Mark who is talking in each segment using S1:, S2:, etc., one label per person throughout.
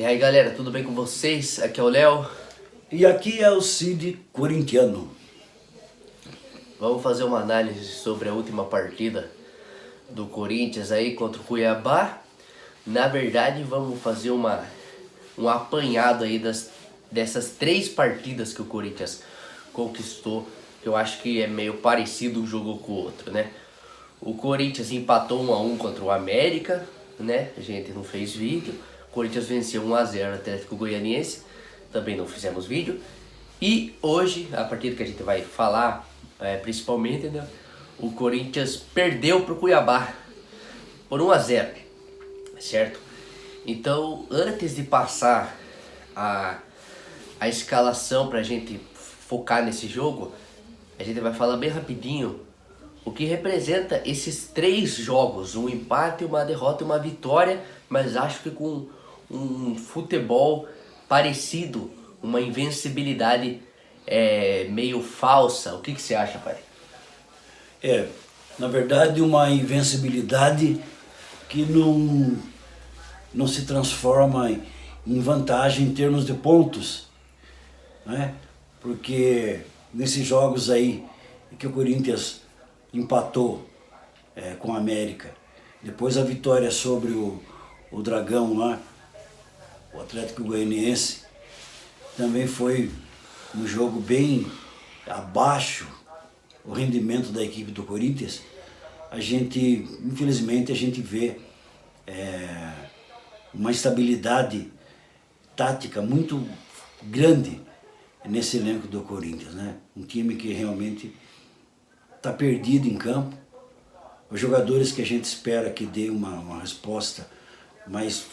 S1: E aí galera, tudo bem com vocês? Aqui é o Léo.
S2: E aqui é o Cid corintiano.
S1: Vamos fazer uma análise sobre a última partida do Corinthians aí contra o Cuiabá. Na verdade, vamos fazer um apanhado aí dessas 3 partidas que o Corinthians conquistou. Que eu acho que é meio parecido um jogo com o outro, né? O Corinthians empatou 1-1 contra o América, né? A gente não fez vídeo. O Corinthians venceu 1-0 o Atlético Goianiense, também não fizemos vídeo. E hoje, a partida que a gente vai falar, principalmente, né? O Corinthians perdeu para o Cuiabá por 1-0, certo? Então, antes de passar a escalação para a gente focar nesse jogo, a gente vai falar bem rapidinho o que representa esses 3 jogos, um empate, uma derrota e uma vitória, mas acho que com um futebol parecido, uma invencibilidade meio falsa. O que você acha, pai?
S2: Na verdade, uma invencibilidade que não se transforma em vantagem em termos de pontos, né? Porque nesses jogos aí que o Corinthians empatou com a América, depois a vitória sobre o Dragão lá, o Atlético Goianiense, também foi um jogo bem abaixo o rendimento da equipe do Corinthians. Infelizmente, a gente vê uma estabilidade tática muito grande nesse elenco do Corinthians, né? Um time que realmente está perdido em campo. Os jogadores que a gente espera que dê uma resposta mais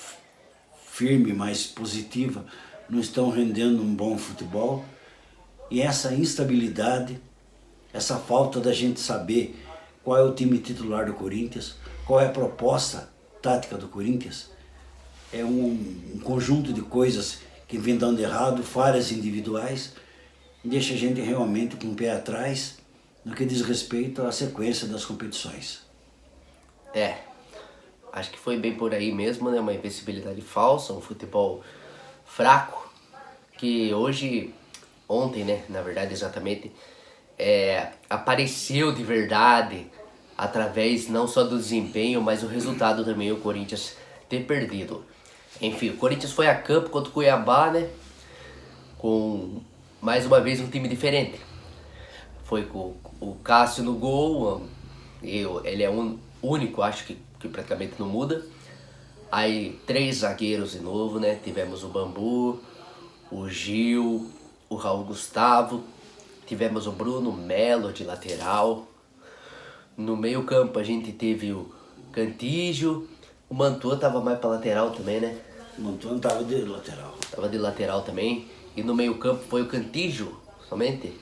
S2: firme, mais positiva, não estão rendendo um bom futebol. E essa instabilidade, essa falta da gente saber qual é o time titular do Corinthians, qual é a proposta tática do Corinthians, é um conjunto de coisas que vem dando errado, falhas individuais, deixa a gente realmente com o pé atrás no que diz respeito à sequência das competições.
S1: Acho que foi bem por aí mesmo, né? Uma invencibilidade falsa, um futebol fraco, que ontem, né? Na verdade, exatamente, apareceu de verdade através não só do desempenho, mas o resultado também, o Corinthians ter perdido. Enfim, o Corinthians foi a campo contra o Cuiabá, né? Com mais uma vez um time diferente. Foi com o Cássio no gol, ele é único, acho que praticamente não muda. Aí 3 zagueiros de novo, né? Tivemos o Bambu, o Gil, o Raul Gustavo, tivemos o Bruno Melo de lateral. No meio campo a gente teve o Cantígio, o Mantua tava mais pra lateral também, né?
S2: O Mantua estava de lateral.
S1: Tava de lateral também. E no meio campo foi o Cantígio somente.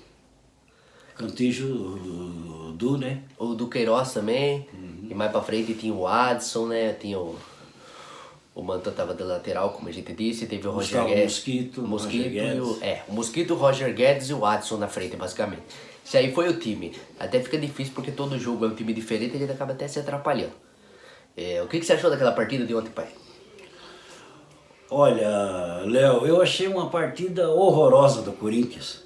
S2: Cantígio do, né?
S1: O do Queiroz também. E mais pra frente tinha o Adson, né? Tinha o Mantua tava de lateral, como a gente disse. Teve o Roger Guedes.
S2: O
S1: Mosquito, o Roger Guedes e o Adson na frente, basicamente. Isso aí foi o time. Até fica difícil porque todo jogo é um time diferente e a gente acaba até se atrapalhando. O que você achou daquela partida de ontem, pai?
S2: Olha, Léo, eu achei uma partida horrorosa do Corinthians.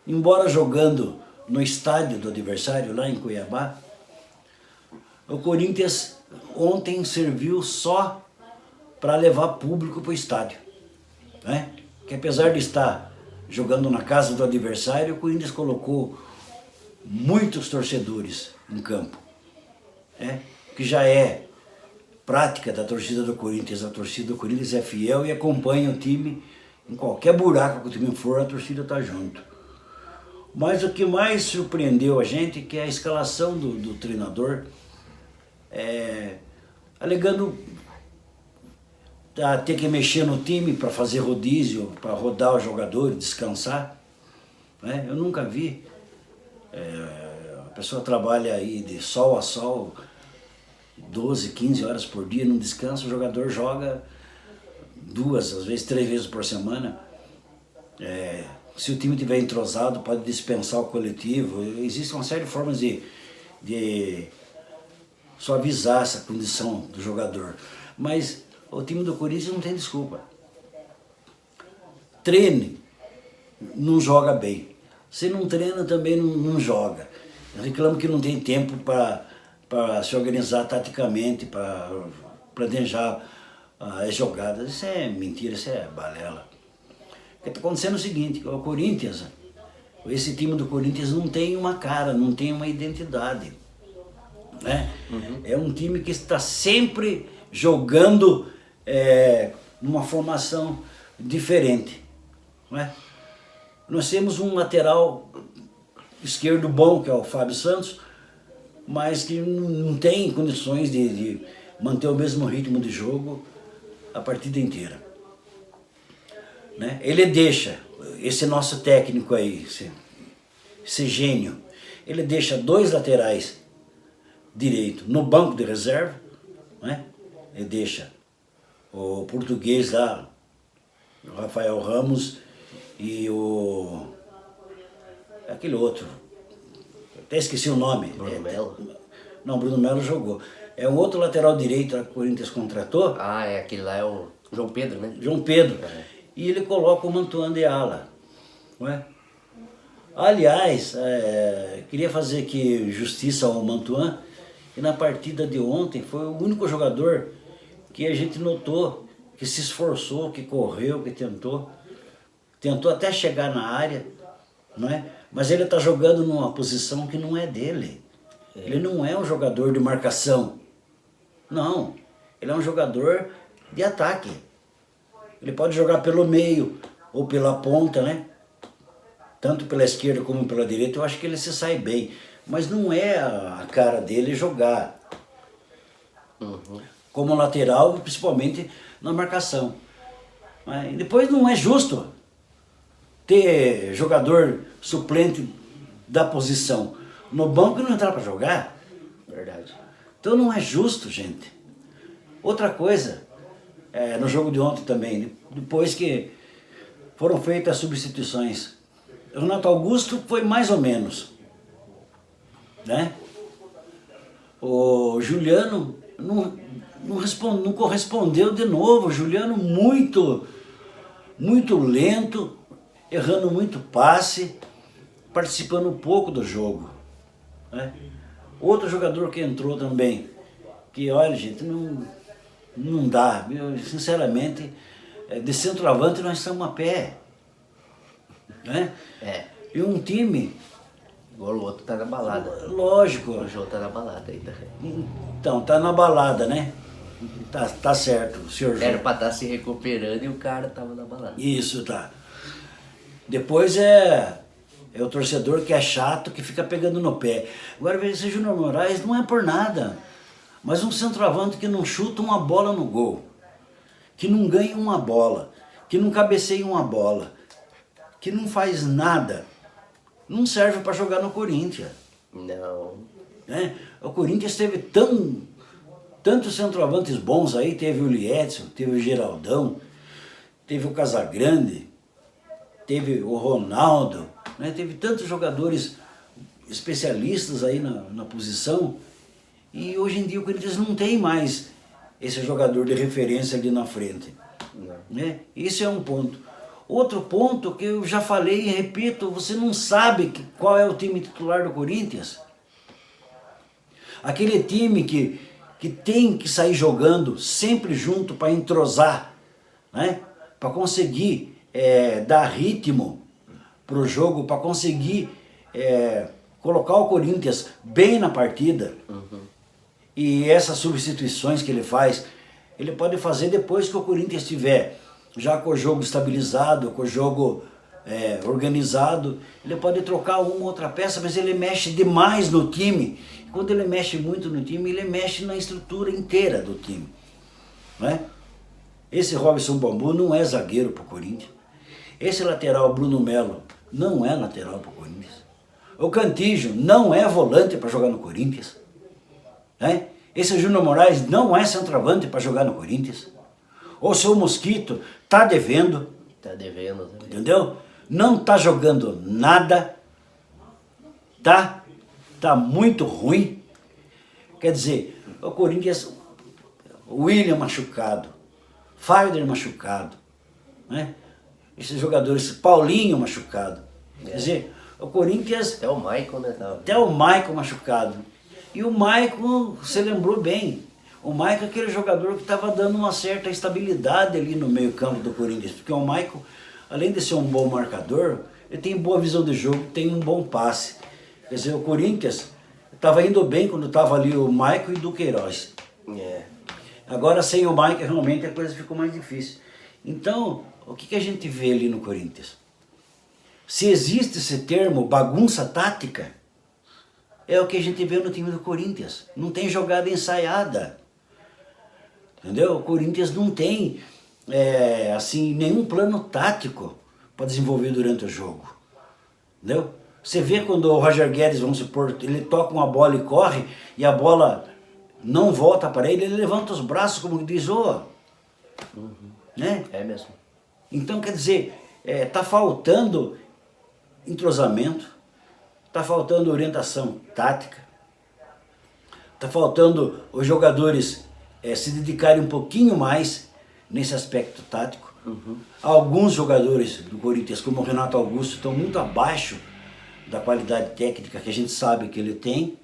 S2: Embora jogando no estádio do adversário, lá em Cuiabá, o Corinthians ontem serviu só para levar público para o estádio, né? Que apesar de estar jogando na casa do adversário, o Corinthians colocou muitos torcedores em campo, né? Que já é prática da torcida do Corinthians. A torcida do Corinthians é fiel e acompanha o time. Em qualquer buraco que o time for, a torcida está junto. Mas o que mais surpreendeu a gente, que é a escalação do treinador, alegando ter que mexer no time para fazer rodízio, para rodar o jogador, descansar, né? Eu nunca vi. A pessoa trabalha aí de sol a sol, 12, 15 horas por dia, não descansa, o jogador joga 2, às vezes 3 vezes por semana. Se o time estiver entrosado, pode dispensar o coletivo. Existe uma série de formas de suavizar essa condição do jogador. Mas o time do Corinthians não tem desculpa. Treine, não joga bem. Se não treina, também não joga. Reclama que não tem tempo para se organizar taticamente, para planejar as jogadas. Isso é mentira, isso é balela. O que está acontecendo é o seguinte, o Corinthians, esse time do Corinthians não tem uma cara, não tem uma identidade. Né? É um time que está sempre jogando numa formação diferente. Né? Nós temos um lateral esquerdo bom, que é o Fábio Santos, mas que não tem condições de manter o mesmo ritmo de jogo a partida inteira. Né? Ele deixa, esse nosso técnico aí, esse gênio, ele deixa 2 laterais direito no banco de reserva, né? Ele deixa o português lá, o Rafael Ramos e aquele outro, até esqueci o nome.
S1: Bruno Melo?
S2: Não, Bruno Melo jogou. É um outro lateral direito que o Corinthians contratou.
S1: Ah, aquele lá é o João Pedro, né?
S2: João Pedro. E ele coloca o Mantuan de ala. Não é? Aliás, queria fazer aqui justiça ao Mantuan, e na partida de ontem foi o único jogador que a gente notou que se esforçou, que correu, que tentou até chegar na área, não é? Mas ele está jogando numa posição que não é dele. Ele não é um jogador de marcação. Não, ele é um jogador de ataque. Ele pode jogar pelo meio ou pela ponta, né? Tanto pela esquerda como pela direita, eu acho que ele se sai bem. Mas não é a cara dele jogar como lateral, principalmente na marcação. Mas depois não é justo ter jogador suplente da posição no banco e não entrar para jogar.
S1: Verdade.
S2: Então não é justo, gente. Outra coisa, no jogo de ontem também, depois que foram feitas as substituições, o Renato Augusto foi mais ou menos, né? O Juliano não correspondeu de novo. O Juliano muito lento, errando muito passe, participando pouco do jogo. Né? Outro jogador que entrou também, que olha, gente, não dá. Eu, sinceramente, de centroavante nós estamos a pé. Né? E um time...
S1: Agora o outro tá na balada.
S2: Lógico.
S1: O João tá na balada ainda.
S2: Então, tá na balada, né? Tá certo, o senhor João.
S1: Era pra estar se recuperando e o cara tava na balada.
S2: Isso, tá. Depois é o torcedor que é chato, que fica pegando no pé. Agora, veja, esse Júnior Moraes não é por nada, mas um centroavante que não chuta uma bola no gol, que não ganha uma bola, que não cabeceia uma bola, que não faz nada, não serve para jogar no Corinthians.
S1: Não.
S2: Né? O Corinthians teve tantos centroavantes bons aí, teve o Liedson, teve o Geraldão, teve o Casagrande, teve o Ronaldo, né? Teve tantos jogadores especialistas aí na posição, e hoje em dia o Corinthians não tem mais esse jogador de referência ali na frente. Né? Esse é um ponto. Outro ponto que eu já falei e repito, você não sabe qual é o time titular do Corinthians. Aquele time que tem que sair jogando sempre junto para entrosar, né? Para conseguir dar ritmo para o jogo, para conseguir colocar o Corinthians bem na partida. E essas substituições que ele faz, ele pode fazer depois que o Corinthians estiver já com o jogo estabilizado, com o jogo organizado. Ele pode trocar uma ou outra peça, mas ele mexe demais no time. Quando ele mexe muito no time, ele mexe na estrutura inteira do time. Né? Esse Robson Bambu não é zagueiro para o Corinthians. Esse lateral Bruno Melo não é lateral para o Corinthians. O Cantígio não é volante para jogar no Corinthians. Né? Esse Júnior Moraes não é centroavante para jogar no Corinthians. O seu Mosquito tá devendo.
S1: Tá devendo também.
S2: Entendeu? Não tá jogando nada. Tá muito ruim. Quer dizer, o Corinthians, o William machucado, Fagner machucado, né? Esses jogadores, Paulinho machucado. Quer dizer, o Corinthians...
S1: Até o Michael, né?
S2: Até o Michael machucado. E o Michael, você lembrou bem, o Michael é aquele jogador que estava dando uma certa estabilidade ali no meio campo do Corinthians. Porque o Michael, além de ser um bom marcador, ele tem boa visão de jogo, tem um bom passe. Quer dizer, o Corinthians estava indo bem quando estava ali o Michael e o Duqueiroz. Agora, sem o Michael, realmente a coisa ficou mais difícil. Então, o que a gente vê ali no Corinthians? Se existe esse termo bagunça tática, é o que a gente vê no time do Corinthians. Não tem jogada ensaiada. Entendeu? O Corinthians não tem assim, nenhum plano tático para desenvolver durante o jogo. Entendeu? Você vê quando o Roger Guedes, vamos supor, ele toca uma bola e corre, e a bola não volta para ele, ele levanta os braços como diz, né?
S1: É mesmo.
S2: Então, quer dizer, tá faltando entrosamento, tá faltando orientação tática, tá faltando os jogadores se dedicarem um pouquinho mais nesse aspecto tático. Alguns jogadores do Corinthians, como o Renato Augusto, estão muito abaixo da qualidade técnica que a gente sabe que ele tem.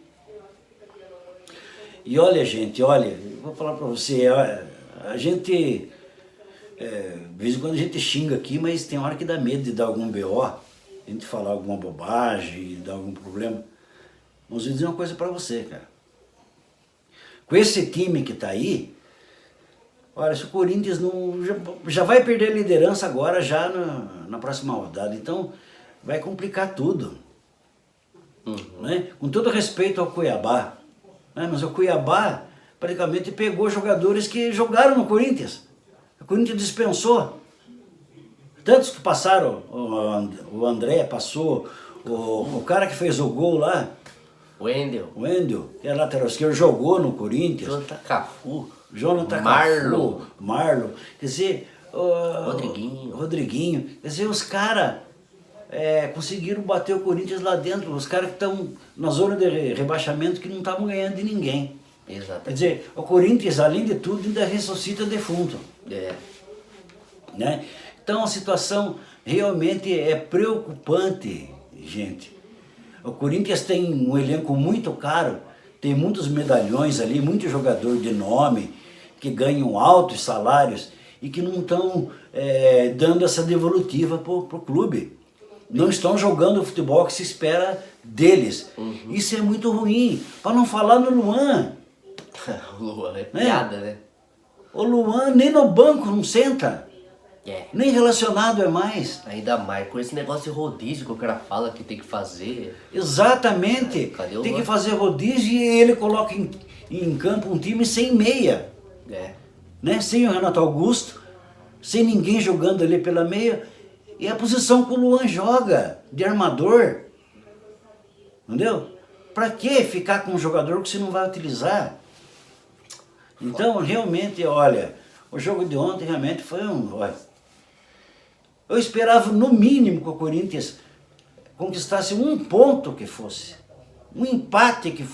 S2: E olha, gente, olha, vou falar para você, a gente, de vez em quando a gente xinga aqui, mas tem hora que dá medo de dar algum BO, a gente falar alguma bobagem, dar algum problema. Mas vou dizer uma coisa para você, cara. Com esse time que tá aí, olha, se o Corinthians não, já vai perder a liderança agora, já na próxima rodada, então vai complicar tudo. Né? Com todo respeito ao Cuiabá, né? Mas o Cuiabá praticamente pegou jogadores que jogaram no Corinthians. O Corinthians dispensou. Tantos que passaram, o André passou, o cara que fez o gol lá,
S1: O Wendel,
S2: que é lateral esquerdo, jogou no Corinthians.
S1: Jonathan
S2: Cafu, Marlon, quer dizer,
S1: Rodriguinho.
S2: Quer dizer, os caras conseguiram bater o Corinthians lá dentro, os caras que estão na zona de rebaixamento que não estavam ganhando de ninguém.
S1: Exatamente.
S2: Quer dizer, o Corinthians, além de tudo, ainda ressuscita defunto. Né? Então a situação realmente é preocupante, gente. O Corinthians tem um elenco muito caro, tem muitos medalhões ali, muito jogador de nome, que ganham altos salários e que não estão dando essa devolutiva pro clube. Não estão jogando o futebol que se espera deles. Isso é muito ruim. Para não falar no Luan.
S1: O Luan é piada, né?
S2: O Luan nem no banco não senta. Nem relacionado é mais.
S1: Ainda mais com esse negócio de rodízio que o cara fala que tem que fazer.
S2: Exatamente.
S1: Cadê o
S2: tem
S1: Luan?
S2: que fazer rodízio e ele coloca em campo um time sem meia. Né? Sem o Renato Augusto, sem ninguém jogando ali pela meia. E a posição que o Luan joga, de armador. Entendeu? Pra que ficar com um jogador que você não vai utilizar? Então, realmente, olha, o jogo de ontem realmente foi eu esperava no mínimo que o Corinthians conquistasse um ponto que fosse. Um empate que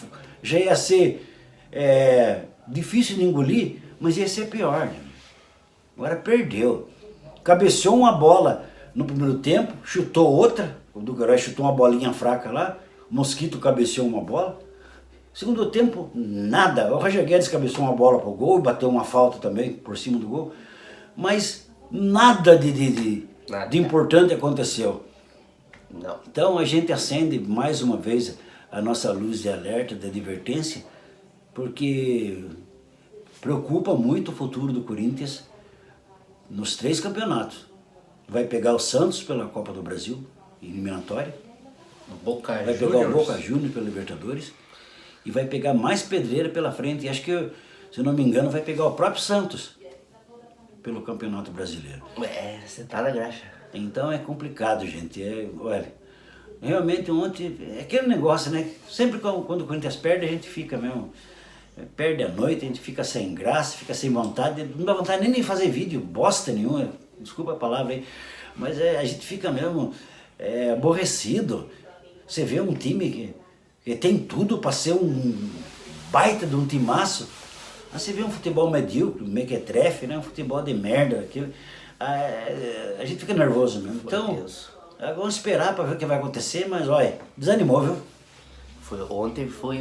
S2: já ia ser difícil de engolir, mas ia ser pior. Né? Agora perdeu. Cabeceou uma bola no primeiro tempo, chutou outra, o Duqueiroz chutou uma bolinha fraca lá, o Mosquito cabeceou uma bola. Segundo tempo, nada. O Roger Guedes cabeceou uma bola pro gol, bateu uma falta também por cima do gol, mas nada de importante aconteceu.
S1: Não.
S2: Então a gente acende mais uma vez a nossa luz de alerta, de advertência, porque preocupa muito o futuro do Corinthians nos 3 campeonatos. Vai pegar o Santos pela Copa do Brasil, eliminatória. Vai pegar o Boca Juniors pela Libertadores. E vai pegar mais pedreira pela frente. E acho que, se eu não me engano, vai pegar o próprio Santos pelo Campeonato Brasileiro.
S1: Você tá na graxa.
S2: Então é complicado, gente. Olha, realmente ontem, é aquele negócio, né? Sempre quando o Corinthians perde, a gente fica mesmo... Perde a noite, a gente fica sem graça, fica sem vontade. Não dá vontade nem de fazer vídeo, bosta nenhuma. Desculpa a palavra aí. Mas a gente fica mesmo aborrecido. Você vê um time que tem tudo para ser um baita de um timaço. Aí você vê um futebol medíocre, mequetrefe, né? Um futebol de merda. A gente fica nervoso mesmo. Então, vamos esperar para ver o que vai acontecer, mas olha, desanimou, viu?
S1: Ontem foi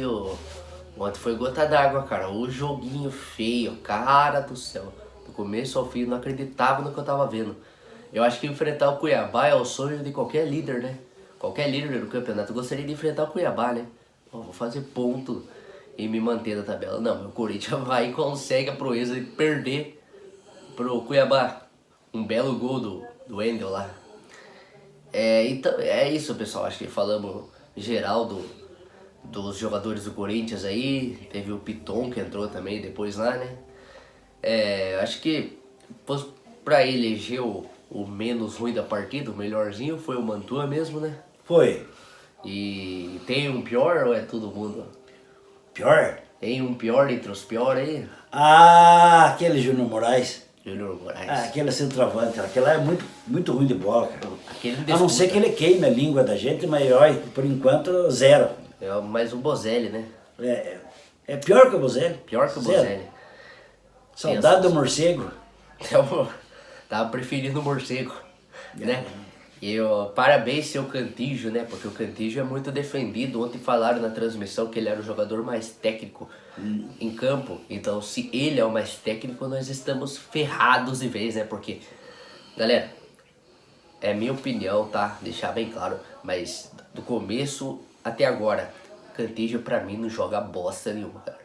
S1: gota d'água, cara. O joguinho feio, cara do céu. Do começo ao fim, eu não acreditava no que eu tava vendo. Eu acho que enfrentar o Cuiabá é o sonho de qualquer líder, né? Qualquer líder do campeonato gostaria de enfrentar o Cuiabá, né? Pô, vou fazer ponto e me manter na tabela. Não, o Corinthians vai e consegue a proeza de perder pro Cuiabá. Um belo gol do Wendel lá. Então, é isso, pessoal. Acho que falamos geral dos jogadores do Corinthians aí. Teve o Piton que entrou também depois lá, né? Acho que pra eleger o menos ruim da partida, o melhorzinho, foi o Mantua mesmo, né?
S2: Foi.
S1: E tem um pior ou é todo mundo?
S2: Pior?
S1: Tem um pior entre os piores aí?
S2: Ah, aquele Júnior Moraes.
S1: Júnior Moraes.
S2: Aquele centroavante, aquele lá é muito, muito ruim de bola, cara.
S1: Aquele
S2: A não ser que ele queime a língua da gente, mas olha, por enquanto, zero.
S1: É mais o Bozelli, né?
S2: É pior que o Bozelli.
S1: Pior que o
S2: Zero.
S1: Bozelli.
S2: Saudade do morcego.
S1: Tava preferindo o morcego, né? E parabéns seu Cantígio, né? Porque o Cantígio é muito defendido. Ontem falaram na transmissão que ele era o jogador mais técnico em campo. Então, se ele é o mais técnico, nós estamos ferrados de vez, né? Porque, galera, é minha opinião, tá? Deixar bem claro. Mas do começo até agora, Cantígio pra mim não joga bosta nenhuma, cara.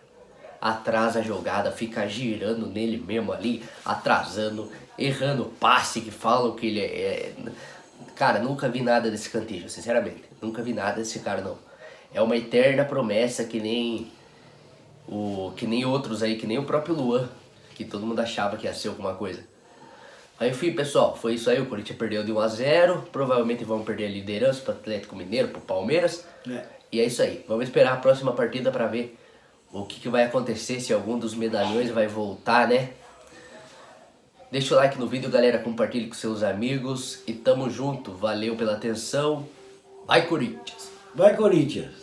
S1: Atrasa a jogada, fica girando nele mesmo ali, atrasando, errando passe que falam que ele Cara, nunca vi nada desse Cantígio, sinceramente. Nunca vi nada desse cara, não. É uma eterna promessa que nem outros aí, que nem o próprio Luan, que todo mundo achava que ia ser alguma coisa. Aí, enfim, pessoal, foi isso aí. O Corinthians perdeu de 1-0. Provavelmente vão perder a liderança pro Atlético Mineiro, pro Palmeiras. E é isso aí. Vamos esperar a próxima partida para ver o que vai acontecer, se algum dos medalhões vai voltar, né? Deixa o like no vídeo, galera, compartilhe com seus amigos e tamo junto. Valeu pela atenção. Vai, Corinthians!
S2: Vai, Corinthians!